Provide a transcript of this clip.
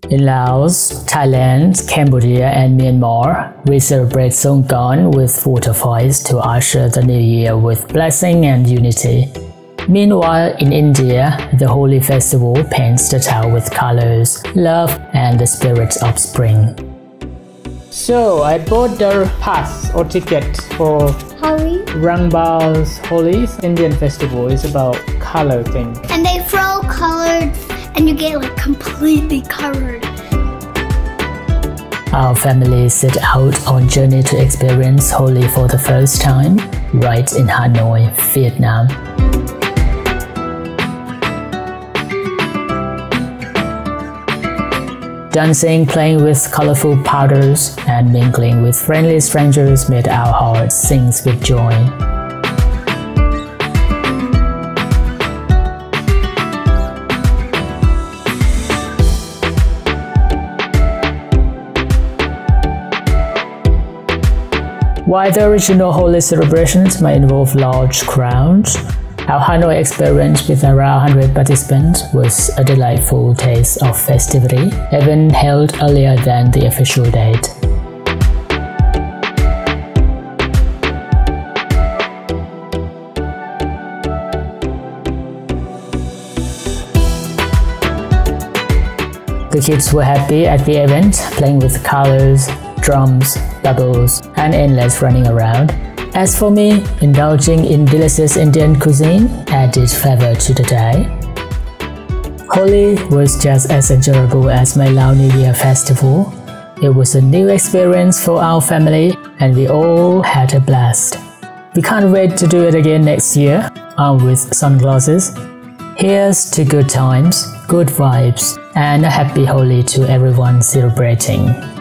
In Laos, Thailand, Cambodia, and Myanmar, we celebrate Songkran with water fights to usher the new year with blessing and unity. Meanwhile, in India, the Holi festival paints the town with colors, love, and the spirit of spring. So, I bought the pass or ticket for Holi. Rangbal's Holi Indian festival. It's about color thing. And they throw colored and you get like completely covered. Our family set out on journey to experience Holi for the first time, right in Hanoi, Vietnam. Dancing, playing with colorful powders, and mingling with friendly strangers made our hearts sing with joy. While the original Holi celebrations may involve large crowds, our Hanoi experience with around 100 participants was a delightful taste of festivity, even held earlier than the official date. The kids were happy at the event, playing with colors, drums, bubbles, and endless running around. As for me, indulging in delicious Indian cuisine added flavor to the day. Holi was just as enjoyable as my Lao New Year festival. It was a new experience for our family and we all had a blast. We can't wait to do it again next year, armed with sunglasses. Here's to good times, good vibes, and a happy Holi to everyone celebrating.